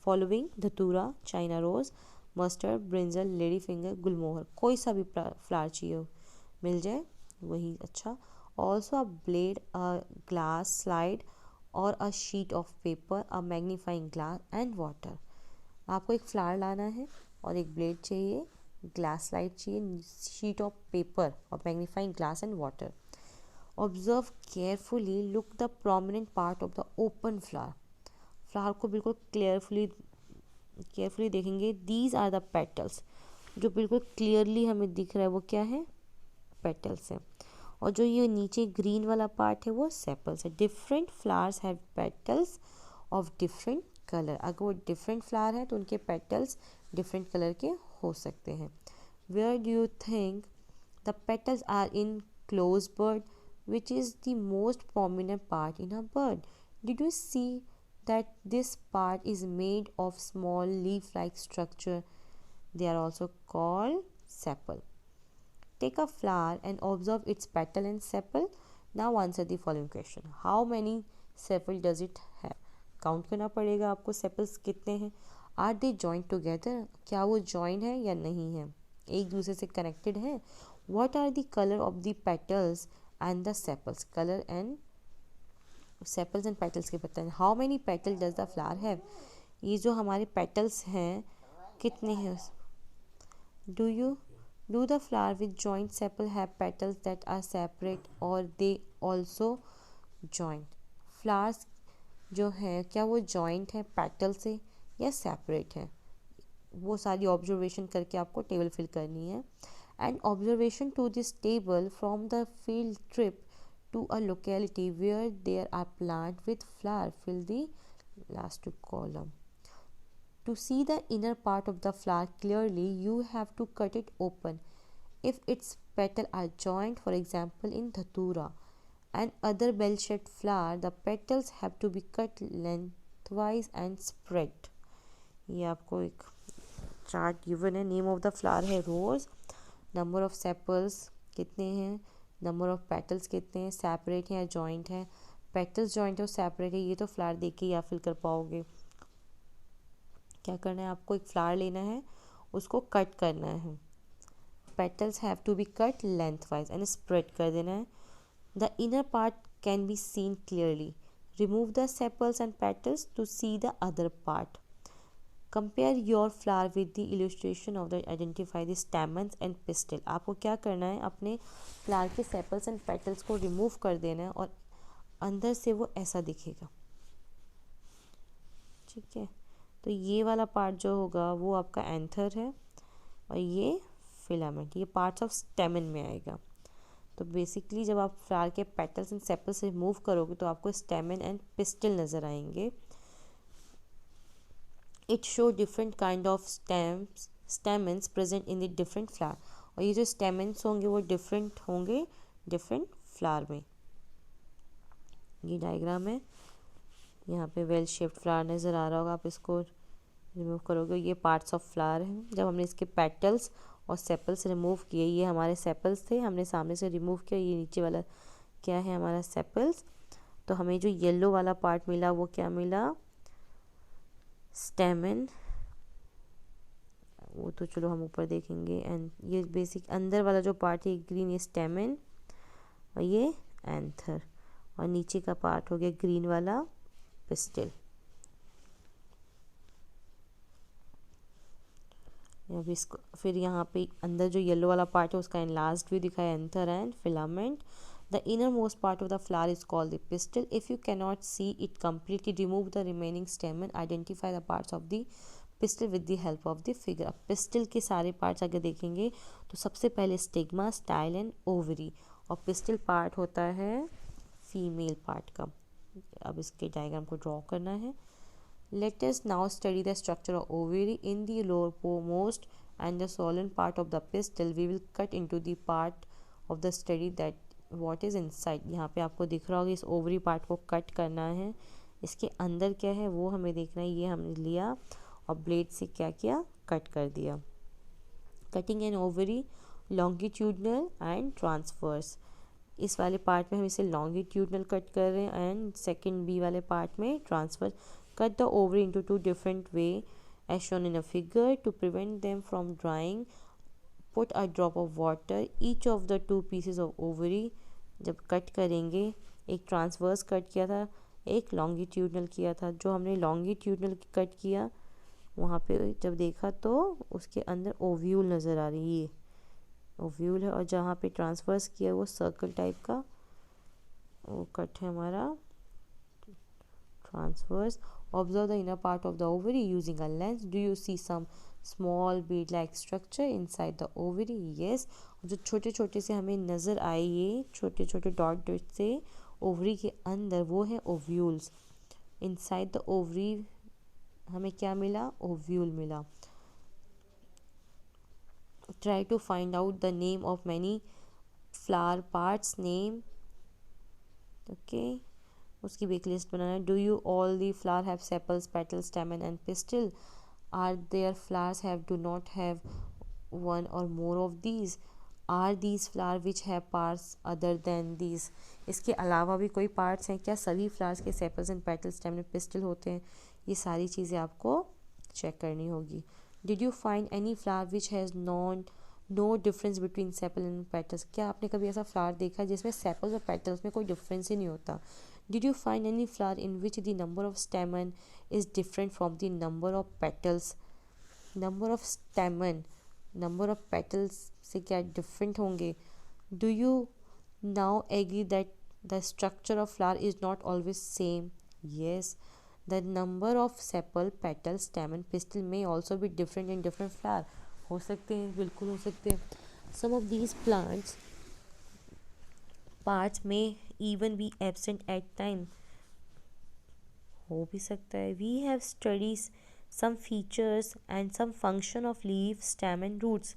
following: धतूरा, China rose, mustard, brinjal, lady finger, गुलमोहर। कोई सा भी flower चाहिए मिल जाए वही अच्छा। Also a blade, a glass slide or a sheet of paper, a magnifying glass and water। आपको एक फ्लावर लाना है और एक ब्लेड चाहिए, ग्लास स्लाइड चाहिए, शीट ऑफ पेपर और magnifying glass and water. Observe carefully, look the prominent part of the open flower. Flower को बिल्कुल केयरफुली देखेंगे। दीज आर द पेटल्स, जो बिल्कुल क्लियरली हमें दिख रहा है वो क्या है, पेटल्स है। और जो ये नीचे ग्रीन वाला पार्ट है वो सेपल्स है। Different flowers have petals of different colour. अगर वो डिफरेंट फ्लावर है तो उनके पेटल्स डिफरेंट कलर के हो सकते हैं। Where do you think the petals are in close bud, which is the most prominent part in a bird? Did you see that this part is made of small leaf-like structure? They are also called sepal. Take a flower and observe its petal and sepal. Now answer the following question. How many sepal does it have? Count करना पड़ेगा आपको sepals कितने हैं। Are they joint together, क्या वो join है या नहीं है, एक दूसरे से कनेक्टेड है। What are the colour of the petals and the sepals, colour and sepals and petals के पता है। How many petal does the flower have, ये जो हमारे पेटल्स हैं कितने हैं। Do you do the flower with joint sepal have petals that are separate और दे ऑल्सो जॉइंट। फ्लावर्स जो है क्या वो जॉइंट है पेटल से या सेपरेट है, वो सारी ऑब्जर्वेशन करके आपको टेबल फिल करनी है। And observation to this table from the field trip to a locality where there are plants with flower, fill the last column. To see the inner part of the flower clearly, you have to cut it open. If its petals are joined, for example in dhatura and other bell-shaped flower, the petals have to be cut lengthwise and spread. ये आपको एक chart given है। Name of the flower है रोज, number of sepals कितने हैं, number of petals कितने हैं, separate है या जॉइंट है। पेटल्स जॉइंट है और सेपरेट है, ये तो फ्लावर देख के ही आप फिल कर पाओगे। क्या करना है आपको, एक फ्लावर लेना है, उसको कट करना है। Petals have to be cut lengthwise and spread कर देना है। The inner part can be seen clearly, remove the sepals and petals to see the other part. Compare your flower with the illustration of the identify the stamens and pistil. आपको क्या करना है, अपने flower के sepals and petals को remove कर देना है और अंदर से वो ऐसा दिखेगा। ठीक है, तो ये वाला पार्ट जो होगा वो आपका एंथर है और ये फिलामेंट, ये पार्ट्स ऑफ स्टेमन में आएगा। तो बेसिकली जब आप फ्लावर के पेटल्स एंड सेपल्स रिमूव करोगे तो आपको स्टेमन एंड पिस्टल नज़र आएंगे। It show different kind of stamens present in the different flower, और ये जो stamens होंगे वो different होंगे different flower में। ये डायग्राम है, यहाँ पे वेल शेप्ड फ्लावर नज़र आ रहा होगा, आप इसको रिमूव करोगे, ये पार्ट्स ऑफ फ्लावर हैं। जब हमने इसके पेटल्स और सेपल्स रिमूव किए, ये हमारे सेपल्स थे, हमने सामने से रिमूव किया, ये नीचे वाला क्या है हमारा सेपल्स। तो हमें जो येलो वाला पार्ट मिला वो क्या मिला, स्टेमन, वो तो चलो हम ऊपर देखेंगे। एंड ये बेसिक अंदर वाला जो पार्ट है ग्रीन, ये स्टेमन और ये एंथर, और नीचे का पार्ट हो गया ग्रीन वाला पिस्टल। अब इसको फिर यहाँ पे अंदर जो येलो वाला पार्ट है उसका एनलार्ज्ड व्यू दिखाया, anther and filament. The innermost part of the flower is called the pistil. If you cannot see it completely, remove the remaining stamen. Identify the parts of the pistil with the help of the figure. अब pistil के सारे parts अगर देखेंगे तो सबसे पहले stigma, style and ovary, और pistil part होता है फीमेल पार्ट का। अब इसके डायग्राम को ड्रॉ करना है। Let us now study the structure of ovary. In the lowermost and the swollen part of the pistil, we will cut into the part of the study that what is inside. यहाँ पे आपको दिख रहा होगा, इस ovary part को cut करना है, इसके अंदर क्या है वो हमें देखना है। ये हमने लिया और ब्लेड से क्या किया, कट कर दिया। Cutting an ovary longitudinal and transverse, इस वाले पार्ट में हम इसे लॉन्गिट्यूडनल कट कर रहे हैं एंड सेकेंड बी वाले पार्ट में transverse. Cut the ovary into two different way as shown in a figure to prevent them from drying. Put a drop of water each of the two pieces of ovary. जब cut करेंगे, एक transverse cut किया था, एक longitudinal किया था। जो हमने लॉन्गिट्यूडनल कट किया वहाँ पे जब देखा तो उसके अंदर ओव्यूल नज़र आ रही है, ओव्यूल है, और जहाँ पे ट्रांसवर्स किया वो सर्कल टाइप का वो कट है हमारा transverse. Observe the inner part of the ovary using a lens. Do you see some small bead-like structure inside the ovary? Yes. जो छोटे छोटे से हमें नज़र आए ये छोटे छोटे डॉट डॉट से ओवरी के अंदर, वो है ओव्यूल्स. इनसाइड द ओवरी हमें क्या मिला? ओव्यूल मिला. Try to find out the name of many flower parts. Name. Okay. उसकी भी एक लिस्ट बनाना है. Do you all the flower have sepals, petals, stamen and pistil? Are there flowers have do not have one or more of these? Are these flower which have parts other than these? इसके अलावा भी कोई parts हैं क्या? सभी flowers के sepals and petals, stamen and pistil होते हैं. ये सारी चीज़ें आपको चेक करनी होगी. Did you find any flower which has no difference between sepal and petals? क्या आपने कभी ऐसा फ्लावर देखा जिसमें सेपल्स और पेटल्स में कोई डिफरेंस ही नहीं होता? Did you find any flower in which the number of stamen is different from the number of petals? Number of stamen, number of petals से क्या different होंगे? Do you now agree that the structure of flower is not always same? Yes. The number of sepal, petal, stamen, pistil may also be different in different flower. हो सकते हैं, बिल्कुल हो सकते हैं. Some of these plants parts may even be absent at time. हो भी सकता है. We have studied some features and some function of leaf, stem and roots.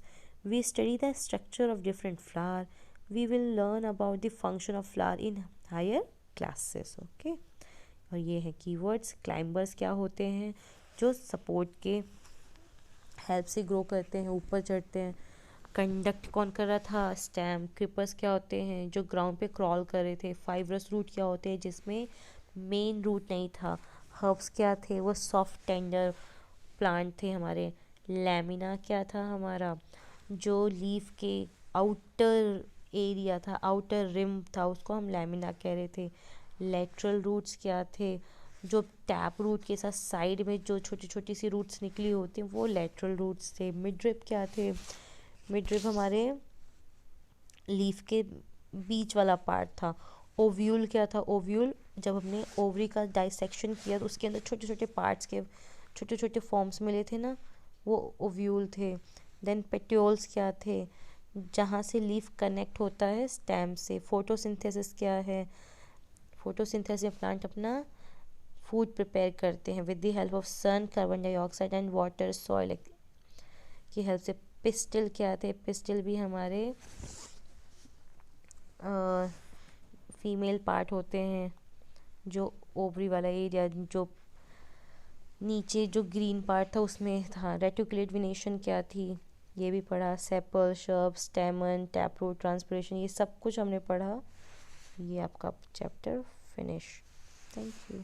We study the structure of different flower. We will learn about the function of flower in higher classes. Okay. और ये है keywords. Climbers क्या होते हैं? जो support के help से grow करते हैं, ऊपर चढ़ते हैं. कंडक्ट कौन कर रहा था? स्टेम. क्रीपर्स क्या होते हैं? जो ग्राउंड पे क्रॉल कर रहे थे. फाइब्रस रूट क्या होते हैं? जिसमें मेन रूट नहीं था. हर्ब्स क्या थे? वो सॉफ्ट टेंडर प्लांट थे हमारे. लैमिना क्या था हमारा? जो लीफ के आउटर एरिया था, आउटर रिम था, उसको हम लैमिना कह रहे थे. लेटरल रूट्स क्या थे? जो टैप रूट के साथ साइड में जो छोटी छोटी सी रूट्स निकली होती हैं वो लेटरल रूट्स थे. मिडरिप क्या थे? मिडरिप हमारे लीफ के बीच वाला पार्ट था. ओव्यूल क्या था? ओव्यूल जब हमने ओवरी का डाइसेक्शन किया तो उसके अंदर छोटे छोटे पार्ट्स के छोटे छोटे फॉर्म्स मिले थे ना, वो ओव्यूल थे. देन पेट्योल्स क्या थे? जहाँ से लीफ कनेक्ट होता है स्टेम से. फोटोसिंथेसिस क्या है? फोटोसिंथेसिस में प्लांट अपना फूड प्रिपेयर करते हैं with the help of sun, carbon dioxide and water, soil की हेल्प से. पिस्टल क्या थे? पिस्टल भी हमारे फीमेल पार्ट होते हैं. जो ओवरी वाला एरिया, जो नीचे जो ग्रीन पार्ट था उसमें था. रेटिकुलेट वेनेशन क्या थी? ये भी पढ़ा. सेपल, शर्ब, स्टेमन, टैपरूट, ट्रांसपिरेशन, ये सब कुछ हमने पढ़ा. ये आपका चैप्टर फिनिश. Thank you.